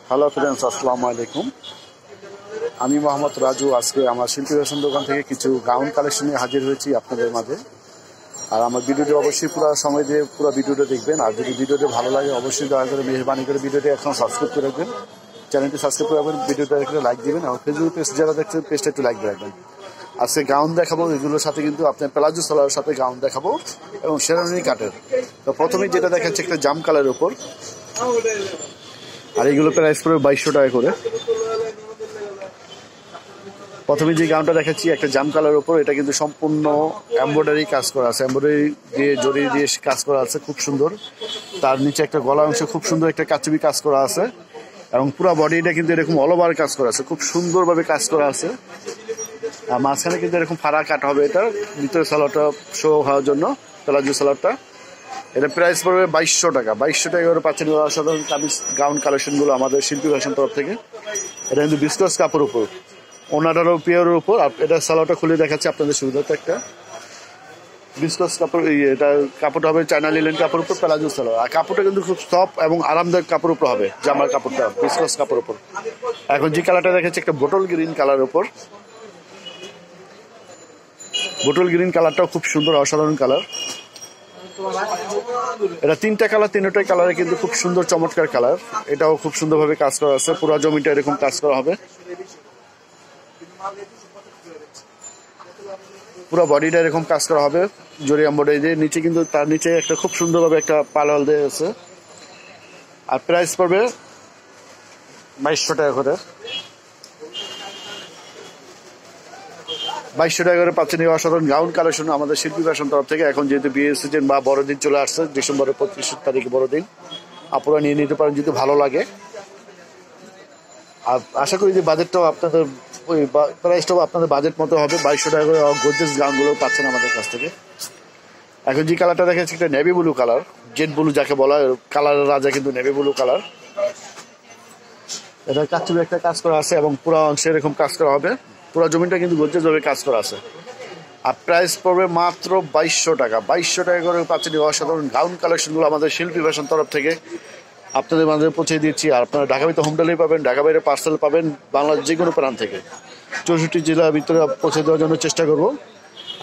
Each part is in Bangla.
হ্যালো ফ্রেন্ডস, আসসালামু আলাইকুম। আমি মোহাম্মদ রাজু। আজকে আমার শিল্পী ফ্যাশন দোকান থেকে কিছু গাউন কালেকশন নিয়ে হাজির হয়েছি আপনাদের মাঝে। আর আমার ভিডিওটি অবশ্যই পুরো সময় দিয়ে পুরো ভিডিওটা দেখবেন। আর যদি ভিডিওটি ভালো লাগে অবশ্যই দয়া করে মেহরবানি করে ভিডিওটি এখন সাবস্ক্রাইব করে রাখবেন, চ্যানেলটি সাবস্ক্রাইব করে রাখবেন, ভিডিওটা একটু লাইক দিবেন। আর ফেসবুক পেজ যারা দেখছেন পেজটা একটু লাইক দিয়ে রাখবেন। আজকে গাউন দেখাবো, এগুলোর সাথে কিন্তু আপনার প্লাজো সালোয়ারের সাথে গাউন দেখাবো এবং শেরওয়ানি কাটের। তো প্রথমেই যেটা দেখাচ্ছে একটা জাম কালারের উপর, আর এইগুলো প্রাইস পড়বে 2200 টাকা করে। প্রথমে যে গাউনটা দেখাচ্ছি একটা জাম কালারের উপর, এটা কিন্তু সম্পূর্ণ এমব্রয়ডারি কাজ করা আছে, এমব্রয়ডারি দিয়ে জড়ি দিয়ে কাজ করা আছে, খুব সুন্দর। তার নিচে একটা গলা অংশ খুব সুন্দর একটা কাচুবি কাজ করা আছে এবং পুরো বডিটা কিন্তু এরকম অল ওভার কাজ করা আছে, খুব সুন্দরভাবে কাজ করা আছে। আর মাঝখানে কিন্তু এরকম ফাড়া কাট হবে, এটা ভিতরে সালোয়ারটা শো হওয়ার জন্য, প্লাজো সালোয়ারটা। এটা প্রাইস পড়বে 2200 টাকা। 2200 টাকা করে পাচ্ছেন অসাধারণ কামিজ গাউন কালেকশনগুলো আমাদের শিল্পী ফ্যাশন তরফ থেকে। এটা কিন্তু বিস্কস কাপড়ের উপর, ওনাটারও পিওরের উপর। এটা সালোয়ারটা খুলে দেখাচ্ছে আপনাদের সুবিধাতে। একটা বিস্কস কাপড়, এটা কাপড়টা হবে চায়না লিলেন কাপড়ের উপর, প্লাজো সালোয়ার। আর কাপড়টা কিন্তু খুব সফট এবং আরামদায়ক কাপড়ের উপর হবে, জামার কাপড়টা বিস্কস কাপড়ের উপর। এখন যে কালারটা দেখাচ্ছে একটা বোটল গ্রিন কালারের উপর, বোটল গ্রিন কালারটাও খুব সুন্দর, অসাধারণ কালার। এটা তিনটা কালার, তিনটাই কালারে কিন্তু খুব সুন্দর চমৎকার কালার। এটাও খুব সুন্দরভাবে কাজ করা আছে, পুরো জমিটা এরকম কাজ করা হবে, পুরো বডিটা এরকম কাজ করা হবে জরি এমব্রয়ডারি দিয়ে। নিচে কিন্তু তার নিচে একটা খুব সুন্দরভাবে একটা পালোয়াল দেওয়া আছে। আর প্রাইস পড়বে 2200 টাকা করে। 2200 টাকা করে পাচ্ছেন এই অসাধারণ গাউন কালেকশন আমাদের শিল্পী ফ্যাশন তরফ থেকে। এখন যেহেতু বিয়ে সিজন বা বড়দিন চলে আসছে, ডিসেম্বরের 25 তারিখে বড়দিন, আপনারা নিয়ে নিতে পারেন যদি ভালো লাগে। আর আশা করি যে বাজেটটাও আপনাদের ওই প্রাইসটাও আপনাদের বাজেট মতো হবে। 2200 টাকা করে গর্জিয়াস গাউনগুলো পাচ্ছেন আমাদের কাছ থেকে। এখন যে কালারটা দেখাচ্ছি একটা navy blue colour, Z blue যাকে বলা হয়, কালারের রাজা কিন্তু নেভি ব্লু কালার। এটা কাচুরি একটা কাজ করা আছে এবং পুরো অংশে এরকম কাজ করা হবে, পুরো জমিটা কিন্তু গর্জিয়াস ভাবে কাজ করা আছে। আর প্রাইস পড়বে মাত্র 2200 টাকা। 2200 টাকা করে পাচ্ছেন অসাধারণ গাউন কালেকশনগুলো আমাদের শিল্পী ফ্যাশন তরফ থেকে আপনাদের মাঝে পৌঁছে দিচ্ছি। আর আপনারা ঢাকা ভিতরে হোম ডেলিভারি পাবেন, ঢাকা বাইরে পার্সেল পাবেন, বাংলাদেশ যে কোনো প্রান্ত থেকে 64 জেলার ভিতরে পৌঁছে দেওয়ার জন্য চেষ্টা করব।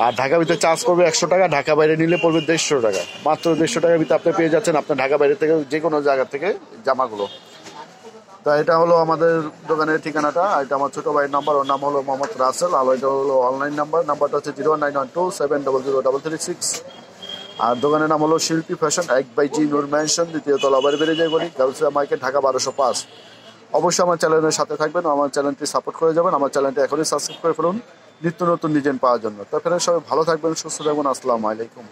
আর ঢাকা ভিতরে চার্জ পড়বে 100 টাকা, ঢাকা বাইরে নিলে পড়বে 150 টাকা। মাত্র 150 টাকার ভিতরে আপনি পেয়ে যাচ্ছেন আপনার ঢাকা বাইরে থেকে যে কোনো জায়গা থেকে জামাগুলো। তা এটা হলো আমাদের দোকানের ঠিকানাটা। এটা আমার ছোট ভাইয়ের নাম্বার, ওর নাম হলো মোহাম্মদ রাসেল। আর এটা হলো অনলাইন নাম্বার, নাম্বারটা হচ্ছে 09127000336। আর দোকানের নাম হলো শিল্পী ফ্যাশন, 1/G নূর ম্যানশন, দ্বিতীয় তলা, বেড়ে যায় বলি, গার্লসিয়া মার্কেট, ঢাকা 1205। অবশ্যই আমার চ্যানেলের সাথে থাকবেন, আমার চ্যানেলটি সাপোর্ট করে যাবেন। আমার চ্যানেলটি এখনই সাবস্ক্রাইব করে ফেলুন নিত্য নতুন ডিজাইন পাওয়ার জন্য। তো এখানে সবাই ভালো থাকবেন, সুস্থ থাকবেন। আসসালামু আলাইকুম।